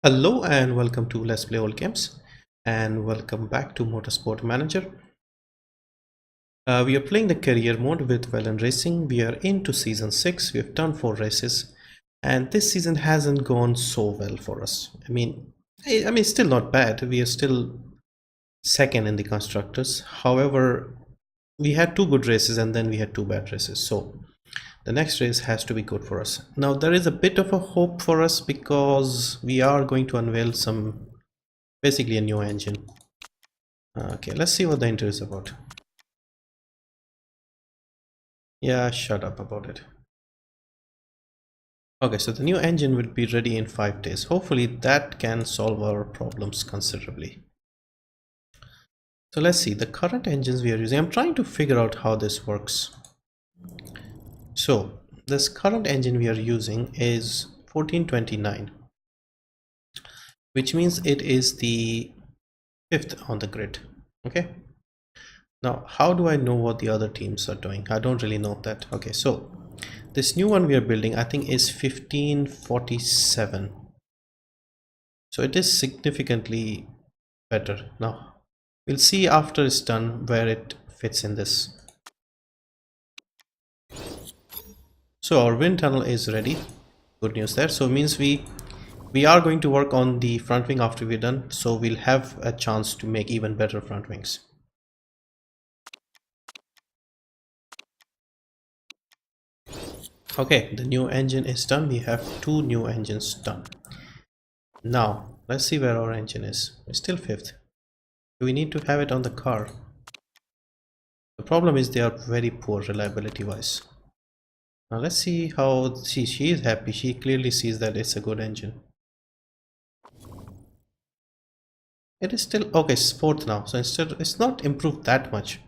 Hello and welcome to Let's Play Old Games, and welcome back to Motorsport Manager. We are playing the career mode with Velan Racing. We are into season 6. We have done 4 races, and this season hasn't gone so well for us. I mean still not bad. We are still second in the constructors. However, we had 2 good races and then we had 2 bad races. So the next race has to be good for us. Now there is a bit of a hope for us because we are going to unveil basically a new engine. Okay, let's see what the intro is about. Yeah, shut up about it. Okay, so the new engine will be ready in 5 days. Hopefully that can solve our problems considerably. So let's see, the current engines we are using, I'm trying to figure out how this works. So this current engine we are using is 1429, which means it is the 5th on the grid. Okay, now how do I know what the other teams are doing? I don't really know that. Okay, so this new one we are building, I think, is 1547. So it is significantly better. Now we'll see after it's done where it fits in this. So our wind tunnel is ready. Good news there. So it means we are going to work on the front wing after we're done. So we'll have a chance to make even better front wings. Okay, the new engine is done. We have 2 new engines done. Now let's see where our engine is. We're still 5th. Do we need to have it on the car? The problem is they are very poor reliability wise. Now let's see how she is happy. She clearly sees that it's a good engine. It is still okay, it's 4th now, so instead it's not improved that much,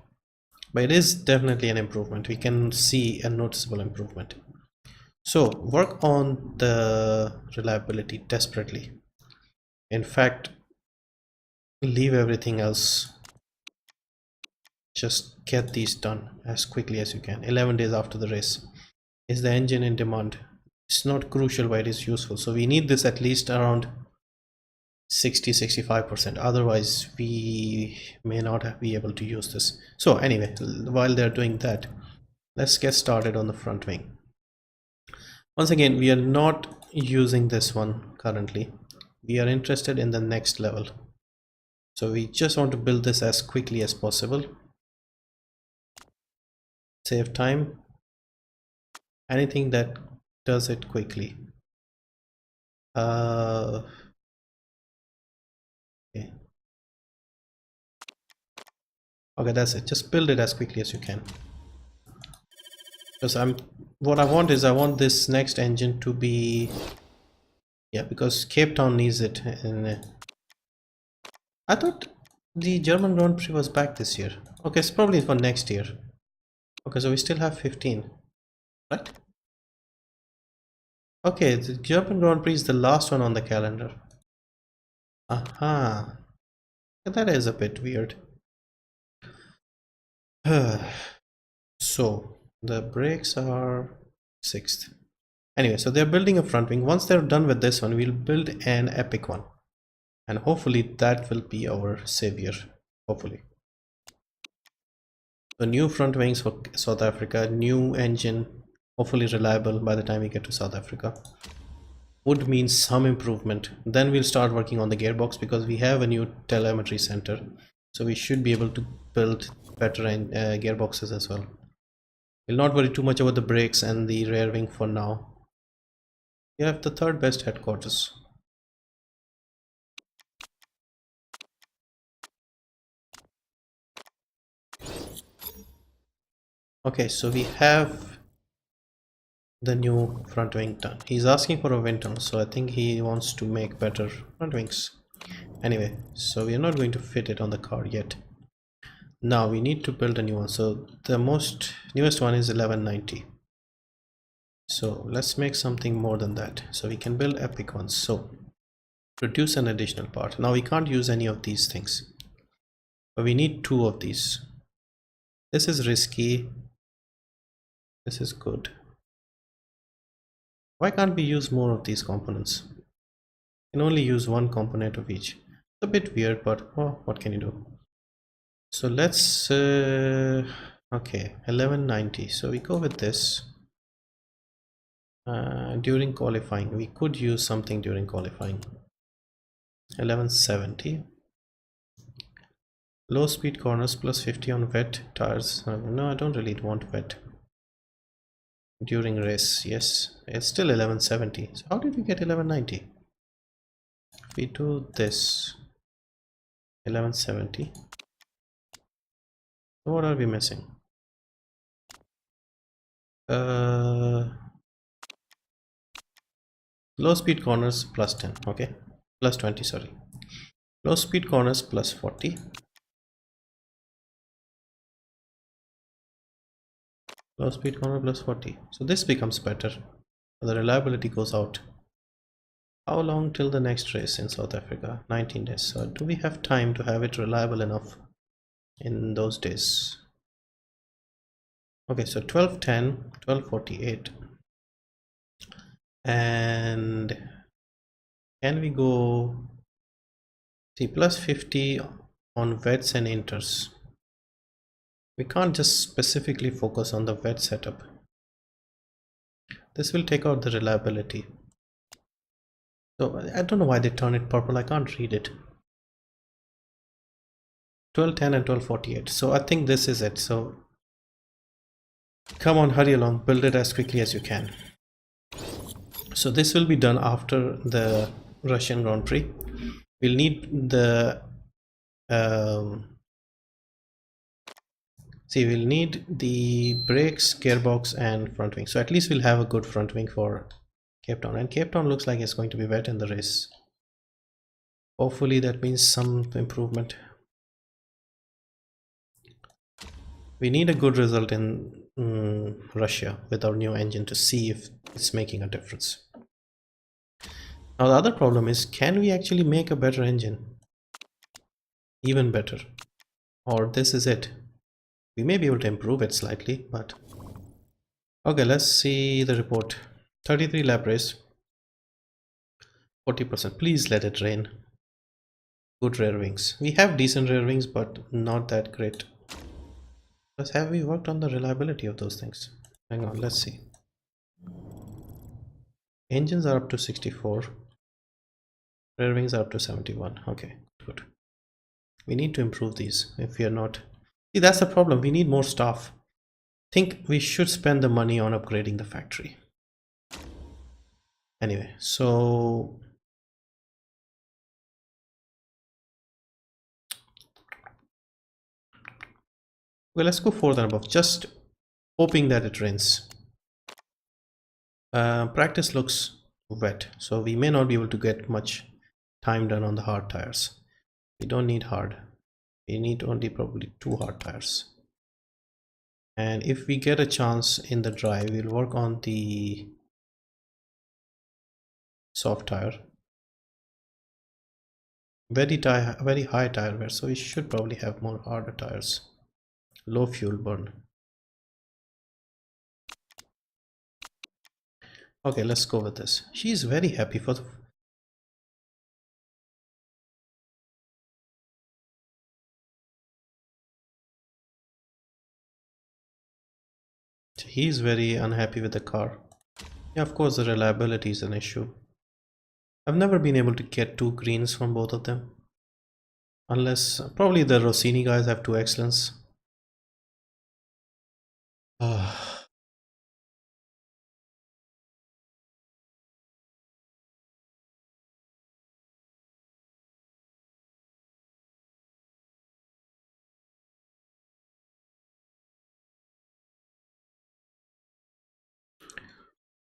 but it is definitely an improvement. We can see a noticeable improvement. So work on the reliability desperately. In fact, leave everything else. Just get these done as quickly as you can. 11 days after the race. Is the engine in demand? It's not crucial, but it is useful. So we need this at least around 60-65%. Otherwise we may not be able to use this. So anyway, while they're doing that, let's get started on the front wing. Once again, we are not using this one currently. We are interested in the next level. So we just want to build this as quickly as possible. Save time. Anything that does it quickly. Okay. Okay, that's it. Just build it as quickly as you can. Because what I want is I want this next engine to be, yeah, because Cape Town needs it. And I thought the German Grand Prix was back this year. Okay, it's probably for next year. Okay, so we still have 15, right? Okay, the German Grand Prix is the last one on the calendar. Aha, that is a bit weird. So the brakes are 6th. Anyway, so they're building a front wing. Once they're done with this one, we'll build an epic one, and hopefully that will be our savior. Hopefully. So new front wings for South Africa, new engine, hopefully reliable by the time we get to South Africa. Would mean some improvement. Then we'll start working on the gearbox because we have a new telemetry center, so we should be able to build better gearboxes as well. We'll not worry too much about the brakes and the rear wing for now. We have the 3rd best headquarters. Okay, so we have the new front wing done. He's asking for a wind tunnel, so I think he wants to make better front wings. Anyway, so we are not going to fit it on the car yet. Now we need to build a new one. So the newest one is 1190. So let's make something more than that. So we can build epic ones. So produce an additional part. Now we can't use any of these things, but we need 2 of these. This is risky. This is good. Why can't we use more of these components? can only use one component of each. It's a bit weird, but oh, what can you do? So let's okay, 1190. So we go with this. During qualifying, we could use something during qualifying. 1170. Low speed corners plus 50 on wet tires. No, I don't really want wet during race. Yes, it's still 1170. So how did we get 1190? If we do this 1170, what are we missing? Low speed corners plus 10. Okay, plus 20, sorry. Low speed corners plus 40. Low speed corner plus 40. So this becomes better. The reliability goes out. How long till the next race in South Africa? 19 days. So do we have time to have it reliable enough in those days? Okay, so 1210, 1248. And can we go, see, plus 50 on wets and inters? We can't just specifically focus on the wet setup. This will take out the reliability. So I don't know why they turn it purple. I can't read it. 1210 and 1248. So I think this is it. So come on, hurry along, build it as quickly as you can. So this will be done after the Russian Grand Prix. We'll need the we'll need the brakes, gearbox and front wing. So at least we'll have a good front wing for Cape Town, and Cape Town looks like it's going to be wet in the race. Hopefully that means some improvement. We need a good result in Russia with our new engine to see if it's making a difference. Now the other problem is, can we actually make a better engine? Even better? Or this is it? We may be able to improve it slightly, but okay, let's see the report. 33 lap race, 40%. Please let it rain. Good rear wings. We have decent rear wings, but not that great. Plus, have we worked on the reliability of those things? Hang on, let's see. Engines are up to 64. Rear wings are up to 71. Okay, good. We need to improve these if we are not. See, that's the problem. We need more staff. Think we should spend the money on upgrading the factory. Anyway, so well, let's go 4th and above, just hoping that it rains. Practice looks wet, so we may not be able to get much time done on the hard tires. We don't need hard. We need only probably 2 hard tires. And if we get a chance in the dry, we'll work on the soft tire. Very high tire wear, so we should probably have more harder tires. Low fuel burn. Okay, let's go with this. She's very happy for the he's very unhappy with the car. Yeah, of course the reliability is an issue. I've never been able to get 2 greens from both of them. Unless probably the Rossini guys have 2 excellence.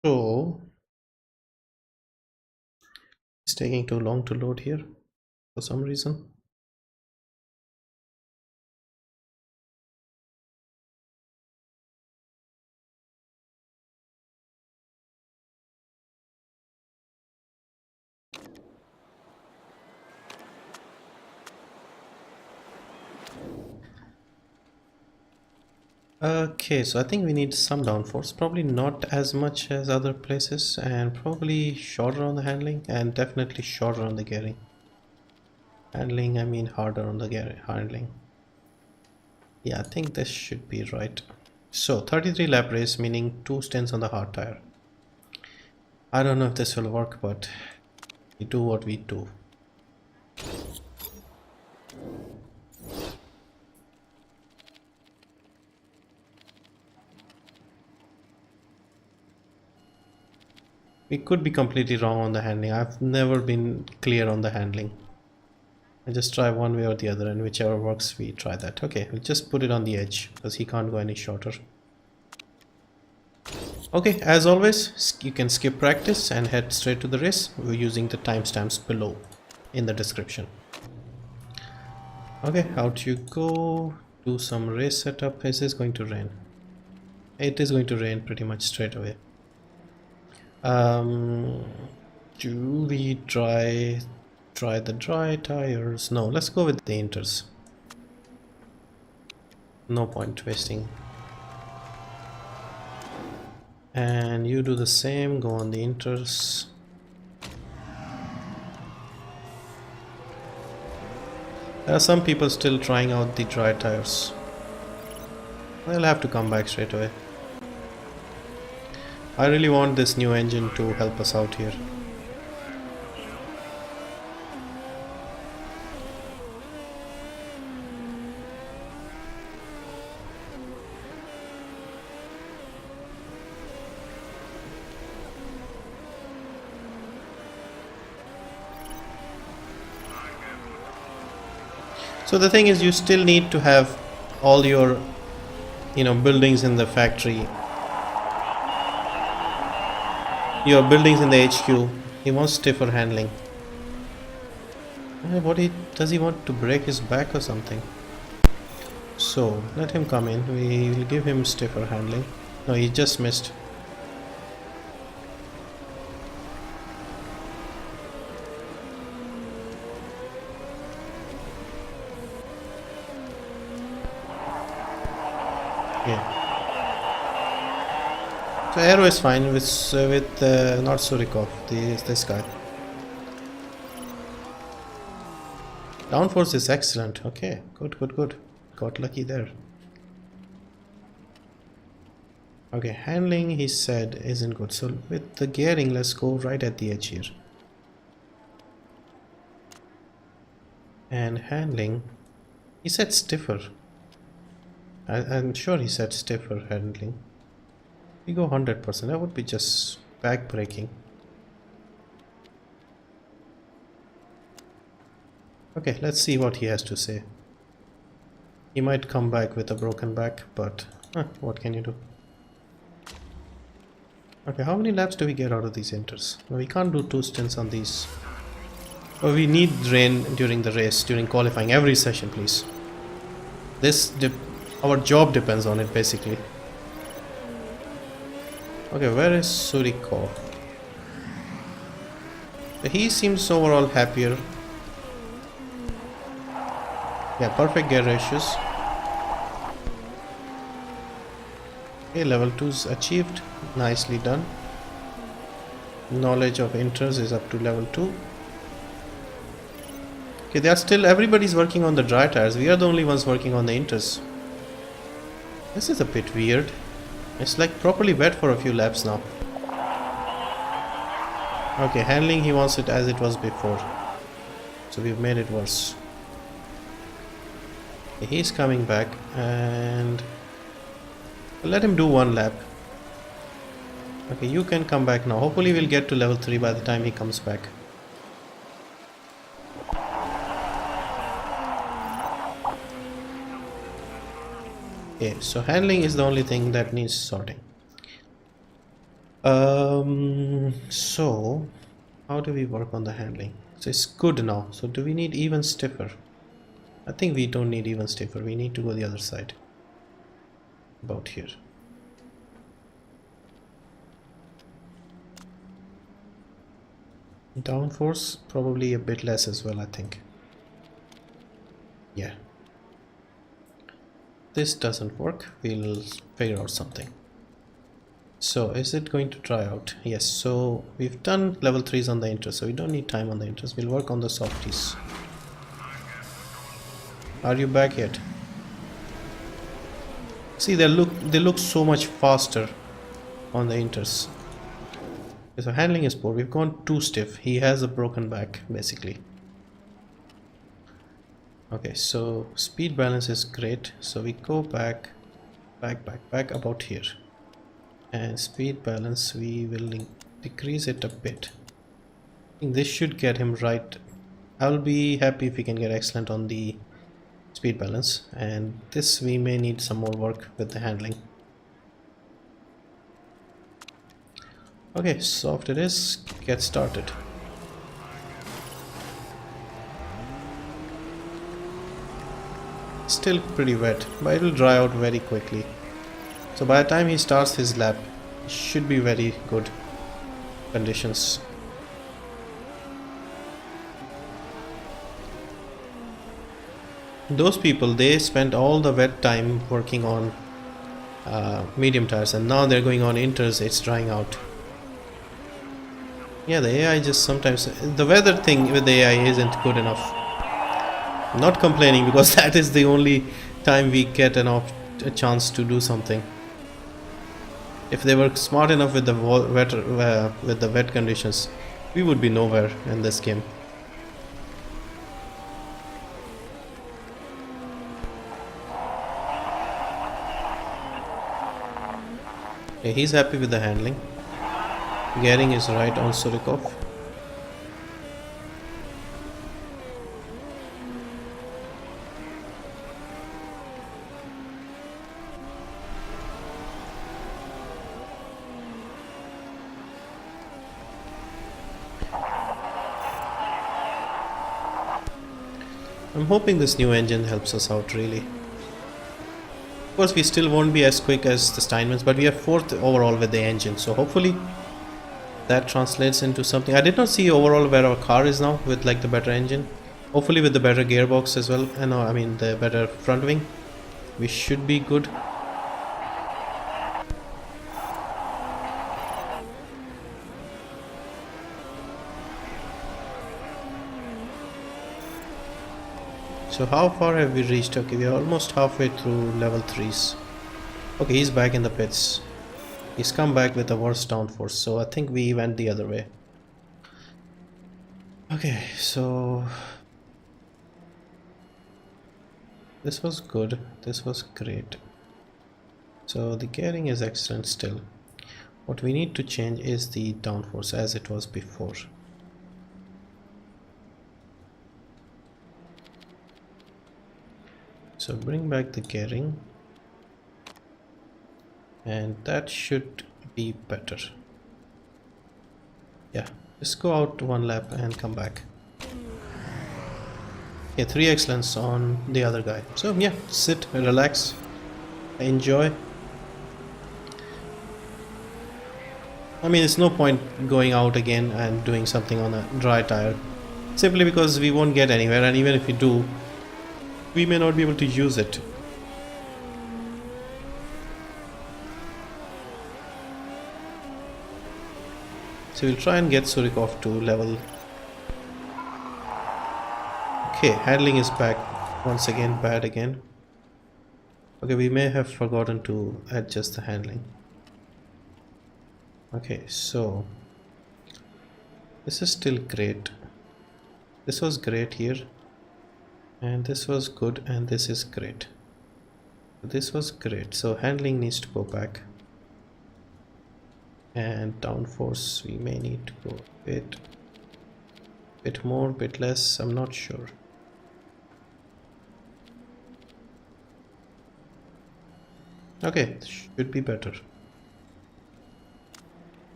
So it's taking too long to load here for some reason. Okay, so I think we need some downforce, probably not as much as other places, and probably shorter on the handling and definitely shorter on the gearing. Handling, I mean harder on the gearing handling. Yeah, I think this should be right. So 33 lap race, meaning 2 stints on the hard tire. I don't know if this will work, but we do what we do. We could be completely wrong on the handling. I've never been clear on the handling. I just try one way or the other, and whichever works we try that. Okay, we'll just put it on the edge because he can't go any shorter. Okay, as always, you can skip practice and head straight to the race. We're using the timestamps below in the description. Okay, out you go. Do some race setup. Is this going to rain? It is going to rain pretty much straight away. Do we try the dry tires? No, let's go with the inters. No point wasting. And you do the same, go on the inters. There are some people still trying out the dry tires. They'll have to come back straight away. I really want this new engine to help us out here. So the thing is, you still need to have all your, buildings in the factory. Your buildings in the HQ. He wants stiffer handling. Does he want to break his back or something? So let him come in. We will give him stiffer handling. No, he just missed. Yeah. So Aero is fine with not Surikov, this guy. Downforce is excellent. Okay, good. Got lucky there. Okay, handling he said isn't good. So with the gearing, let's go right at the edge here. And handling, he said stiffer. I'm sure he said stiffer handling. We go 100%. That would be just back breaking. Okay, let's see what he has to say. He might come back with a broken back, but what can you do? Okay, how many laps do we get out of these inters? No, we can't do 2 stints on these. Oh, we need rain during the race, during qualifying, every session, please. Our job depends on it, basically. Okay, where is Suriko? He seems overall happier. Yeah, perfect gear ratios. Okay, level 2's achieved. Nicely done. Knowledge of inters is up to level 2. Okay, they are still, everybody's working on the dry tires. We are the only ones working on the inters. This is a bit weird. It's like properly wet for a few laps now. Okay, handling, he wants it as it was before. So we've made it worse. Okay, he's coming back and let him do 1 lap. Okay, you can come back now. Hopefully we'll get to level 3 by the time he comes back. Okay, so handling is the only thing that needs sorting. So how do we work on the handling? So it's good now. So do we need even stiffer? I think we don't need even stiffer. We need to go the other side. About here. Downforce probably a bit less as well, I think. Yeah. this doesn't work, we'll figure out something. So is it going to try out? Yes. So we've done level 3s on the inters, so we don't need time on the inters. We'll work on the softies. Are you back yet? See, they look so much faster on the inters. Okay, so handling is poor. We've gone too stiff. He has a broken back basically. Okay, so speed balance is great. So we go back about here. And speed balance, we will decrease it a bit. I think this should get him right. I'll be happy if we can get excellent on the speed balance, and this we may need some more work with the handling. Okay, soft it is. Get started. Still pretty wet, but it will dry out very quickly. So by the time he starts his lap, it should be very good conditions. Those people, they spent all the wet time working on medium tires, and now they're going on inters. It's drying out. Yeah, the AI just sometimes, the weather thing with the AI isn't good enough. I'm not complaining, because that is the only time we get a chance to do something. If they were smart enough with the wet conditions, we would be nowhere in this game. Okay, he's happy with the handling. Gearing is right on Surikov. I'm hoping this new engine helps us out really. Of course, we still won't be as quick as the Steinmans, but we are 4th overall with the engine, so hopefully that translates into something. I did not see overall where our car is now with like the better engine. Hopefully with the better gearbox as well, and I mean the better front wing, we should be good. So how far have we reached? Okay, we are almost halfway through level 3s. Okay, he's back in the pits. He's come back with a worse downforce, so I think we went the other way. Okay, so this was good, this was great. So the gearing is excellent still. What we need to change is the downforce as it was before. So bring back the gearing, and that should be better. Yeah, just go out one lap and come back. Yeah, 3 excellence on the other guy. So yeah, sit, relax, enjoy. I mean, it's no point going out again and doing something on a dry tire, simply because we won't get anywhere, and even if we do, we may not be able to use it. So we'll try and get Surikov to level. Okay, handling is back once again, bad again. Okay, we may have forgotten to adjust the handling. Okay, so this is still great. This was great here, and this was good, and this is great. This was great. So handling needs to go back, and downforce we may need to go a bit more, bit less, I'm not sure. Okay, should be better.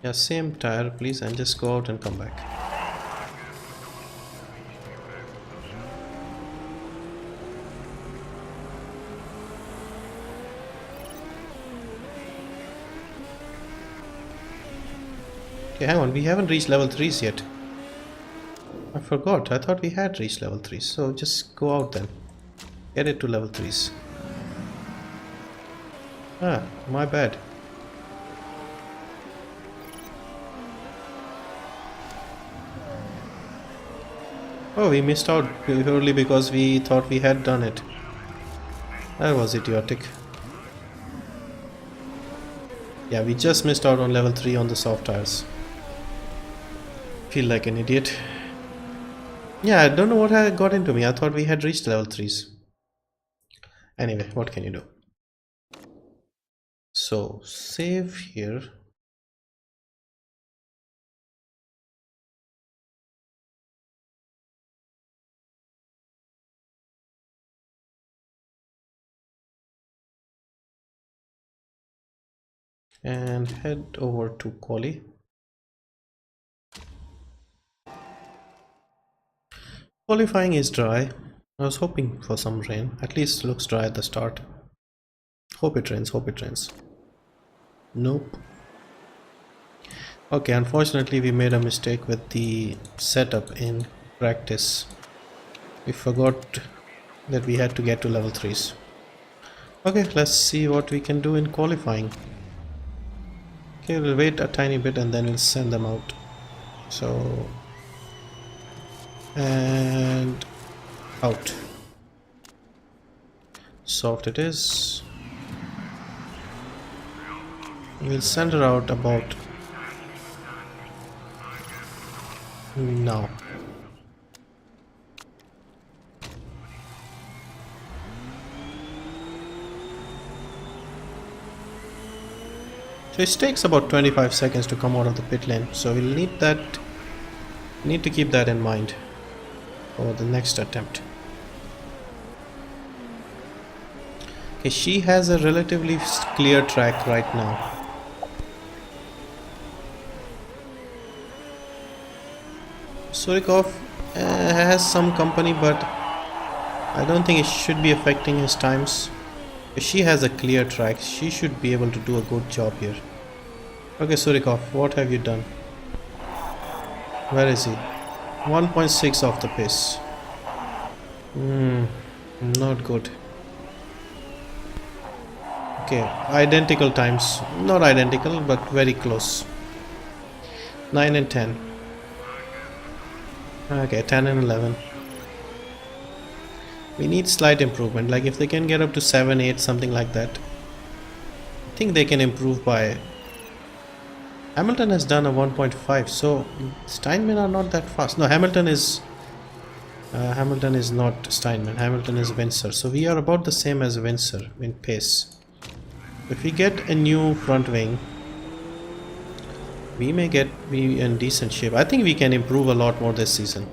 Yeah, same tire please, and just go out and come back. Okay, hang on, we haven't reached level 3s yet. I forgot, I thought we had reached level 3s. So just go out then. Get it to level 3s. Ah, my bad. Oh, we missed out purely because we thought we had done it. That was idiotic. Yeah, we just missed out on level 3 on the soft tires. Feel like an idiot. Yeah, I don't know what I got into me. I thought we had reached level 3s. Anyway, what can you do? So, save here. And head over to Quali. Qualifying is dry. I was hoping for some rain. At least looks dry at the start. Hope it rains, hope it rains. Nope. Okay, unfortunately we made a mistake with the setup in practice. We forgot that we had to get to level 3s. Okay, let's see what we can do in qualifying. Okay, we'll wait a tiny bit and then we'll send them out. So, and out. Soft it is. We'll send her out about now. So it takes about 25 seconds to come out of the pit lane, so we'll need to keep that in mind for the next attempt. Okay, she has a relatively clear track right now. Surikov has some company, but I don't think it should be affecting his times. If she has a clear track, she should be able to do a good job here. Okay, Surikov, what have you done? Where is he? 1.6 off the pace. Not good. Okay, identical times. Not identical, but very close. 9 and 10. Okay, 10 and 11. We need slight improvement. Like if they can get up to 7, 8, something like that. I think they can improve by... Hamilton has done a 1.5, so Steinman are not that fast. No, Hamilton is not Steinman. Hamilton is Windsor. So we are about the same as Windsor in pace. If we get a new front wing, we may be in decent shape. I think we can improve a lot more this season.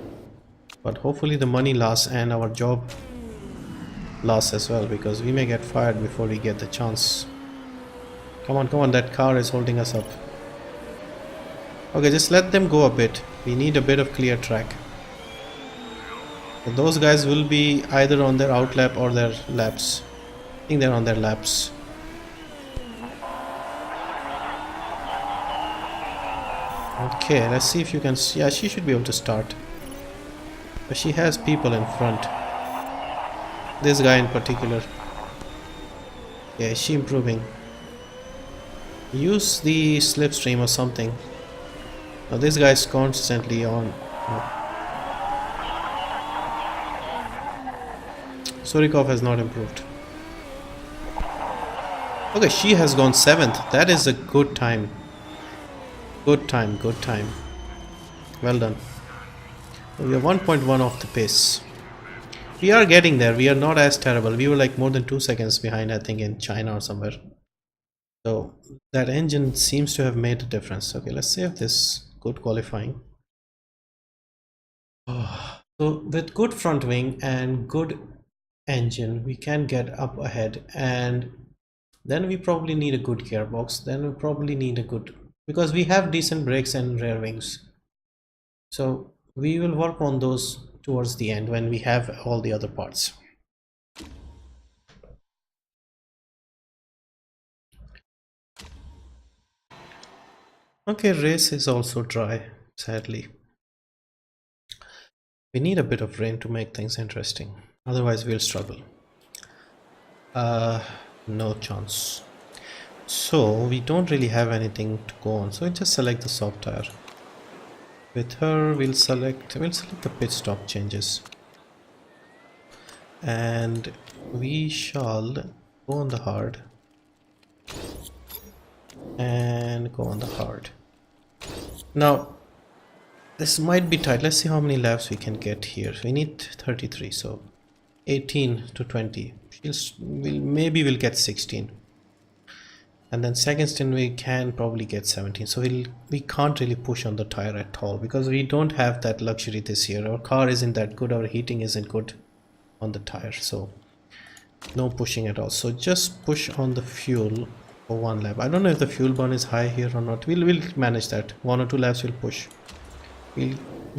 But hopefully the money lasts and our job lasts as well, because we may get fired before we get the chance. Come on, that car is holding us up. Okay, just let them go a bit. We need a bit of clear track. So those guys will be either on their outlap or their laps. I think they're on their laps. Okay, let's see if you can... Yeah, she should be able to start. But she has people in front. This guy in particular. Yeah, is she improving? Use the slipstream or something. Now this guy is constantly on. Surikov has not improved. Okay, she has gone 7th. That is a good time. Good time. Well done. We are 1.1 off the pace. We are getting there. We are not as terrible. We were like more than 2 seconds behind, I think, in China or somewhere. So that engine seems to have made a difference. Okay, let's save this. Good qualifying. So with good front wing and good engine, we can get up ahead, and then we probably need a good gearbox. Then we probably need a good, because we have decent brakes and rear wings. So we will work on those towards the end when we have all the other parts. Okay, race is also dry, sadly. We need a bit of rain to make things interesting. Otherwise we'll struggle. No chance. So we don't really have anything to go on, so we just select the soft tire. With her we'll select the pit stop changes, and we shall go on the hard and go on the hard. Now this might be tight. Let's see how many laps we can get here. We need 33, so 18 to 20. Maybe we'll get 16, and then second stint we can probably get 17. So we can't really push on the tire at all because we don't have that luxury this year. Our car isn't that good, our heating isn't good on the tire, so no pushing at all. So just push on the fuel for one lap. I don't know if the fuel burn is high here or not. We'll manage that. 1 or 2 laps we'll push. We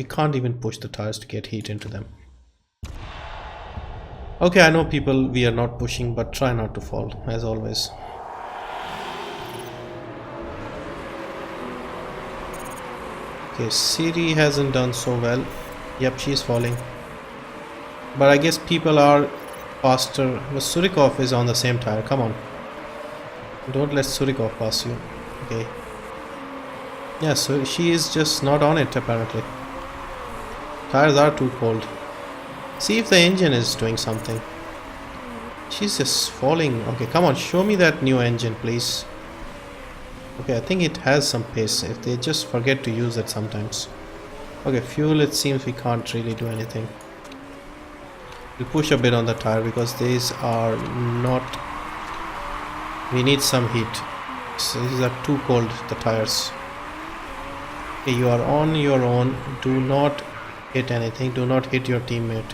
can't even push the tires to get heat into them. Okay, I know people, we are not pushing, but try not to fall as always. Okay, Siri hasn't done so well. Yep, she's falling. But I guess people are faster. But Surikov is on the same tire. Come on. Don't let Surikov pass you. Okay. Yeah, so she is just not on it apparently. Tires are too cold. See if the engine is doing something. She's just falling. Okay, come on, show me that new engine, please. Okay, I think it has some pace. If they just forget to use it sometimes. Okay, fuel, it seems we can't really do anything. We'll push a bit on the tire because these are not... We need some heat. So these are too cold, the tires. Okay, you are on your own. Do not hit anything. Do not hit your teammate.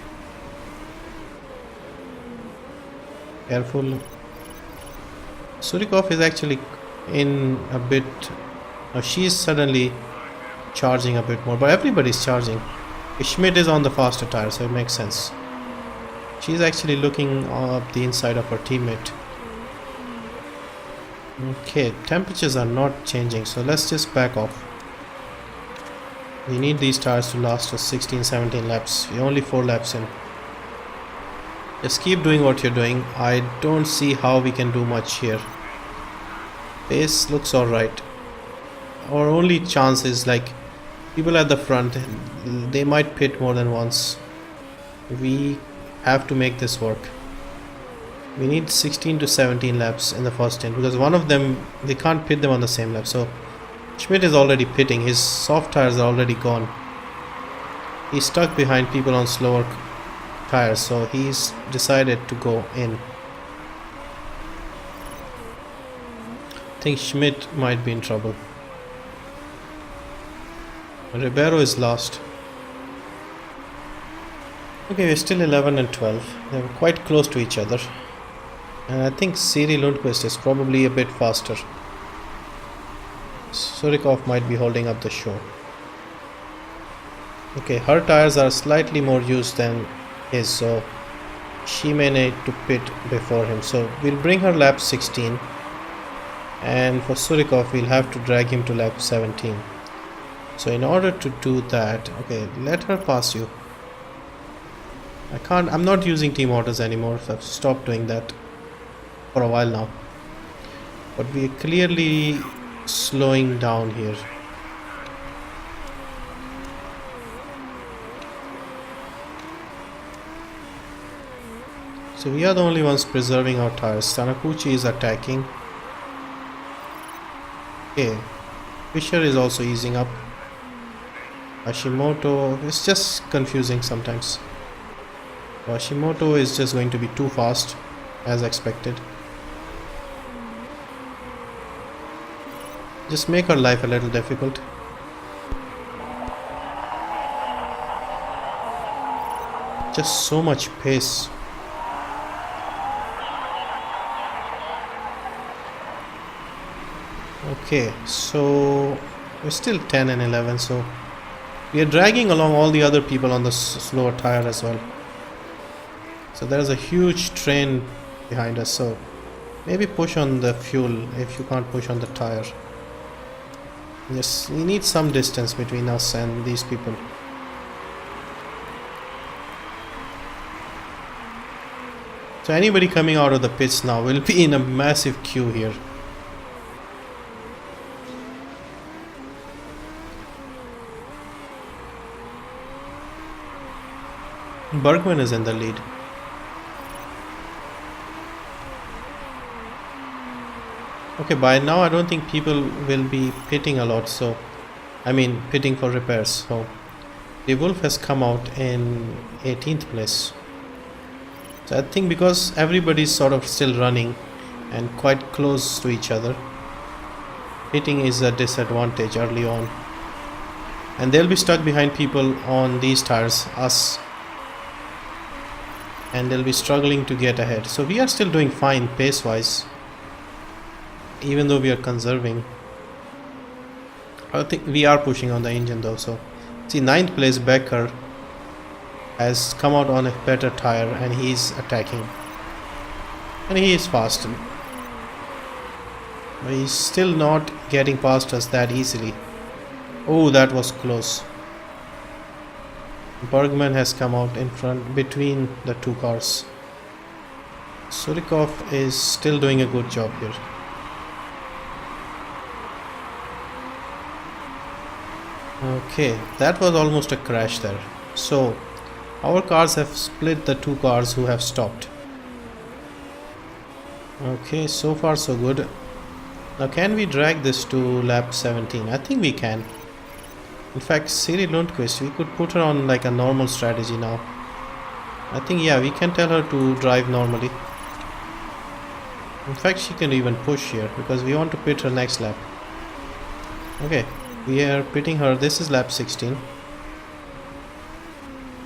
Careful. Surikov is actually in a bit... she is suddenly charging a bit more, but everybody's charging. Schmidt is on the faster tire, so it makes sense. She's actually looking up the inside of her teammate. Okay, temperatures are not changing, so let's just back off. We need these tires to last us 16-17 laps. We're only 4 laps in. Just keep doing what you're doing. I don't see how we can do much here. Pace looks alright. Our only chance is like people at the front, they might pit more than once. We have to make this work. We need 16 to 17 laps in the first stint because one of them, they can't pit them on the same lap. So Schmidt is already pitting. His soft tires are already gone. He's stuck behind people on slower tires, so he's decided to go in. I think Schmidt might be in trouble. Ribeiro is lost. Okay, we're still 11 and 12. They're quite close to each other. And I think Siri Lundqvist is probably a bit faster. Surikov might be holding up the show. Okay, her tires are slightly more used than his, so she may need to pit before him. So we'll bring her lap 16. And for Surikov, we'll have to drag him to lap 17. So in order to do that, okay, let her pass you. I'm not using team orders anymore, so I've stopped doing that for a while now. But we're clearly slowing down here. So we are the only ones preserving our tires. Tanakuchi is attacking. Okay, Fisher is also easing up. Hashimoto is just confusing sometimes. Hashimoto is just going to be too fast, as expected. Just make her life a little difficult. Just so much pace. Okay, so we're still 10 and 11, so we are dragging along all the other people on the slower tire as well. So there is a huge train behind us, so maybe push on the fuel if you can't push on the tire. Yes, we need some distance between us and these people. So anybody coming out of the pits now will be in a massive queue here. Bergman is in the lead. Okay, by now I don't think people will be pitting a lot, so I mean pitting for repairs. So the Wolf has come out in 18th place. So I think because everybody's sort of still running and quite close to each other, pitting is a disadvantage early on. And they'll be stuck behind people on these tires, us, and they'll be struggling to get ahead. So we are still doing fine pace wise, even though we are conserving. I think we are pushing on the engine though. So see, 9th place Becker has come out on a better tire and he's attacking, and he is fast, but he's still not getting past us that easily. Oh, that was close. Bergman has come out in front between the two cars. Surikov is still doing a good job here. Okay, that was almost a crash there. So our cars have split the two cars who have stopped. Okay, so far so good. Now can we drag this to lap 17? I think we can. In fact, Siri Lundqvist, we could put her on like a normal strategy now. I think, yeah, we can tell her to drive normally. In fact, she can even push here because we want to pit her next lap. Okay, we are pitting her. This is lap 16.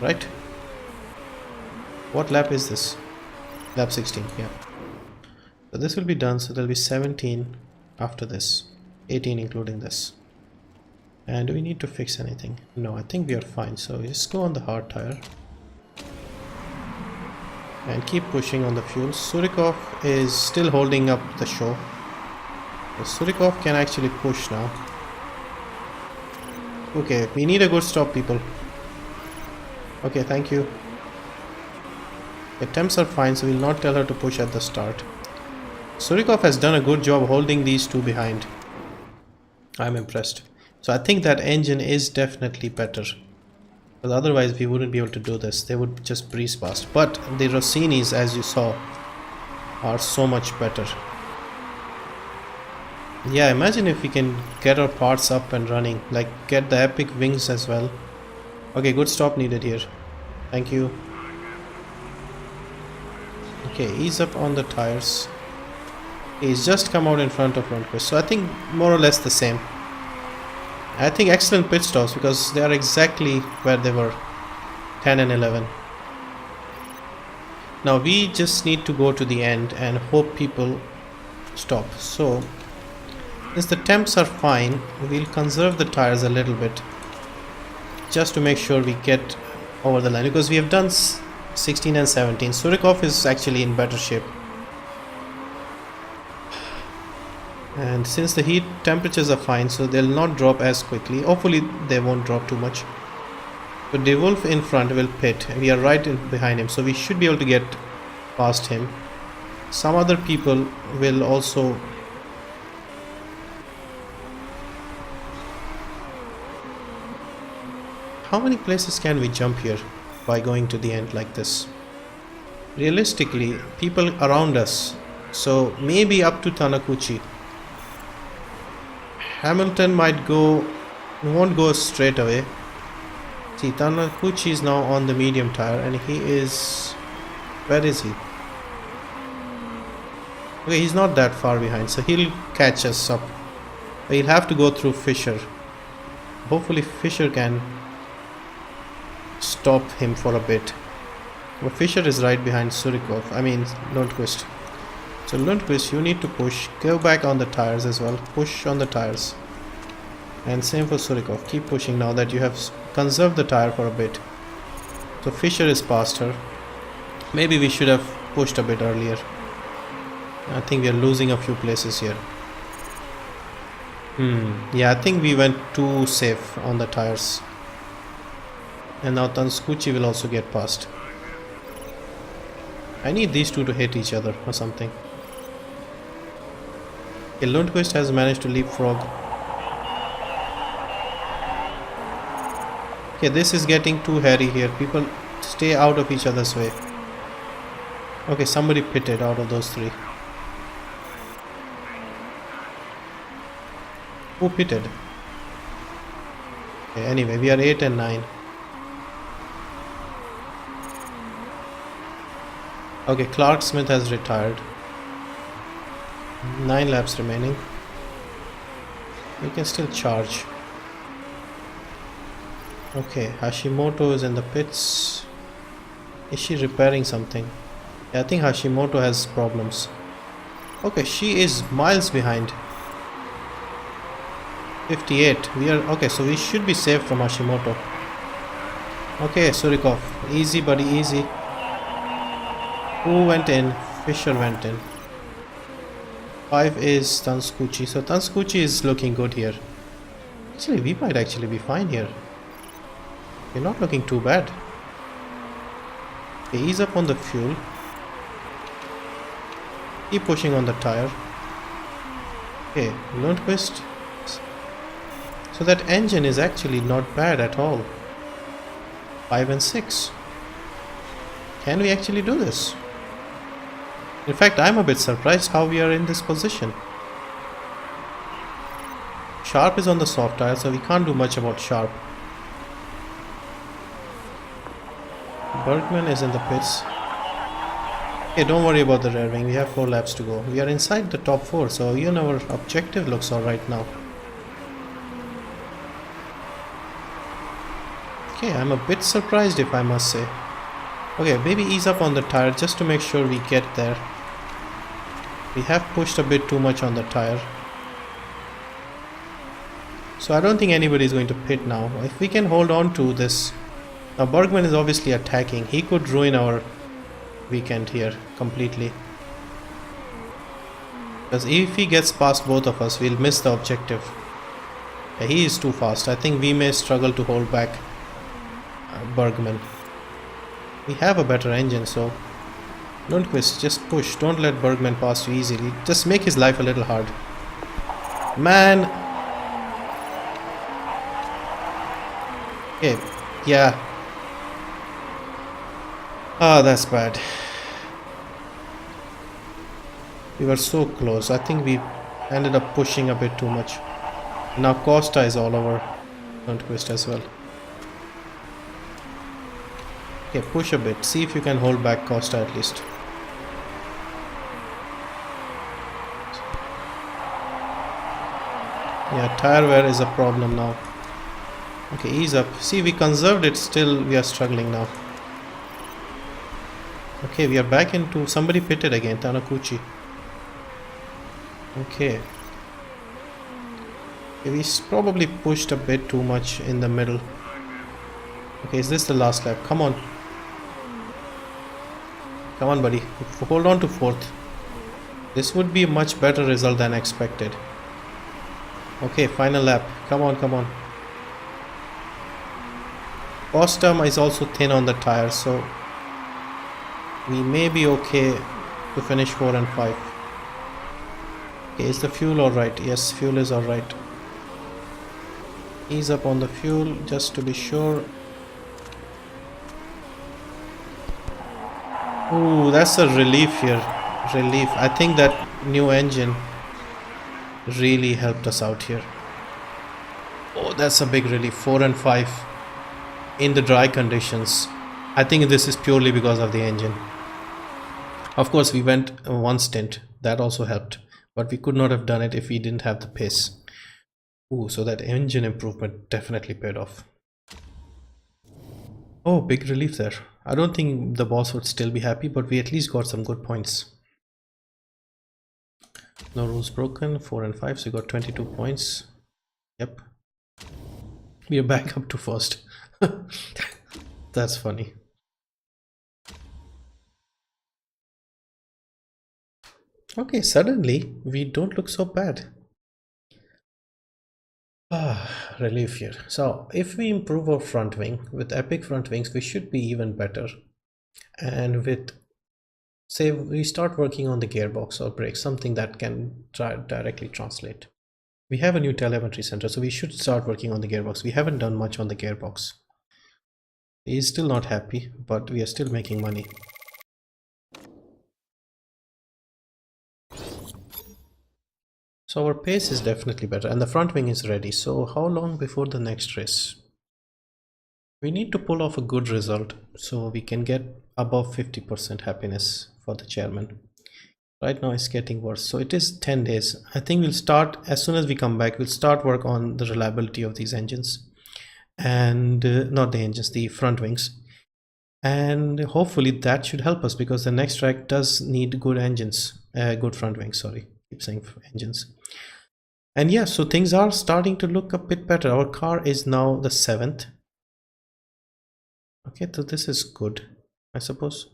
Right? What lap is this? Lap 16, yeah. So this will be done, so there will be 17 after this. 18 including this. And do we need to fix anything? No, I think we are fine. So we just go on the hard tire and keep pushing on the fuel. Surikov is still holding up the show. So Surikov can actually push now. Okay, we need a good stop, people. Okay, thank you. The temps are fine, so we'll not tell her to push at the start. Surikov has done a good job holding these two behind. I'm impressed. So I think that engine is definitely better, because otherwise we wouldn't be able to do this. They would just breeze past. But the Rossinis, as you saw, are so much better. Yeah, imagine if we can get our parts up and running, like get the epic wings as well. Okay, good stop needed here. Thank you. Okay, ease up on the tires. He's just come out in front of Lundqvist, so I think more or less the same. I think excellent pit stops because they are exactly where they were, 10 and 11. Now we just need to go to the end and hope people stop. So since the temps are fine, we'll conserve the tires a little bit just to make sure we get over the line, because we have done 16 and 17. Surikov is actually in better shape. And since the heat temperatures are fine, so they'll not drop as quickly. Hopefully they won't drop too much. But the Wolf in front will pit. We are right behind him, so we should be able to get past him. Some other people will also how many places can we jump here by going to the end like this? Realistically, people around us, so maybe up to Tanakuchi. Hamilton might go, won't go straight away. See, Tanakuchi is now on the medium tire and he is, where is he? Okay, he's not that far behind, so he'll catch us up. But he'll have to go through Fisher. Hopefully Fisher can stop him for a bit. But Fisher is right behind Surikov, I mean Lundqvist. So Lundqvist, you need to push, go back on the tires as well, push on the tires. And same for Surikov, keep pushing now that you have conserved the tire for a bit. So Fisher is past her. Maybe we should have pushed a bit earlier. I think we are losing a few places here. Yeah, I think we went too safe on the tires. And now Tanskuchi will also get past. I need these two to hit each other or something. Okay, Lundqvist has managed to leapfrog. Okay, this is getting too hairy here. People Stay out of each other's way. Okay, somebody pitted out of those three. Who pitted? Okay, anyway, we are 8 and 9. Okay, Clark Smith has retired. 9 laps remaining. We can still charge. Okay, Hashimoto is in the pits. Is she repairing something? Yeah, I think Hashimoto has problems. Okay, she is miles behind. 58. We are okay, so we should be safe from Hashimoto. Okay, Surikov. Easy, buddy, easy. Who went in? Fisher went in. 5 is Tanskuchi. So Tanskuchi is looking good here. Actually, we might actually be fine here. We're not looking too bad. Okay, ease up on the fuel. Keep pushing on the tire. Okay, Lundqvist. So that engine is actually not bad at all. 5 and 6. Can we actually do this? In fact, I'm a bit surprised how we are in this position. Sharp is on the soft tire, so we can't do much about Sharp. Bergman is in the pits. Okay, don't worry about the rear wing. We have 4 laps to go. We are inside the top 4, so even our objective looks alright now. Okay, I'm a bit surprised if I must say. Okay, maybe ease up on the tire just to make sure we get there. We have pushed a bit too much on the tire. So I don't think anybody is going to pit now. If we can hold on to this. Now Bergman is obviously attacking. He could ruin our weekend here completely. Because if he gets past both of us, we'll miss the objective. Yeah, he is too fast. I think we may struggle to hold back Bergman. We have a better engine, so Lundqvist, just push. Don't let Bergman pass you easily. Just make his life a little hard. Man. Okay, yeah. Ah, that's bad. We were so close. I think we ended up pushing a bit too much. Now Costa is all over Lundqvist as well. Okay, push a bit. See if you can hold back Costa at least. Yeah, tire wear is a problem now. Okay, ease up. See, we conserved it, still we are struggling now. Okay, we are back into... Somebody pitted again, Tanakuchi. Okay. We probably pushed a bit too much in the middle. Okay, is this the last lap? Come on. Come on, buddy. Hold on to 4th. This would be a much better result than expected. Okay, final lap. Come on, come on. Costa is also thin on the tire, so we may be okay to finish 4 and 5. Okay, is the fuel alright? Yes, fuel is alright. Ease up on the fuel just to be sure. Ooh, that's a relief here. Relief. I think that new engine really helped us out here. Oh, that's a big relief. 4 and 5 in the dry conditions. I think this is purely because of the engine. Of course, we went one stint. That also helped. But we could not have done it if we didn't have the pace. Ooh, so that engine improvement definitely paid off. Oh, big relief there. I don't think the boss would still be happy, but we at least got some good points. No rules broken. 4 and 5, so we got 22 points. Yep. We are back up to 1st. That's funny. Okay, suddenly we don't look so bad. Relief here. So if we improve our front wing with epic front wings, we should be even better. And with, say, we start working on the gearbox or brakes, something that can directly translate. We have a new telemetry center, so we should start working on the gearbox. We haven't done much on the gearbox. He's still not happy, but we are still making money. So our pace is definitely better and the front wing is ready. So how long before the next race? We need to pull off a good result so we can get above 50% happiness for the chairman. Right now it's getting worse. So it is 10 days. I think we'll start as soon as we come back. We'll start work on the reliability of these engines and not the engines, the front wings. And hopefully that should help us because the next track does need good engines, good front wings. Sorry, keep saying engines. And yeah, so things are starting to look a bit better. Our car is now the 7th. Okay, so this is good, I suppose.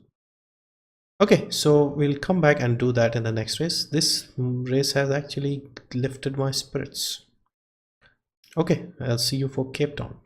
Okay, so we'll come back and do that in the next race. This race has actually lifted my spirits. Okay, I'll see you for Cape Town.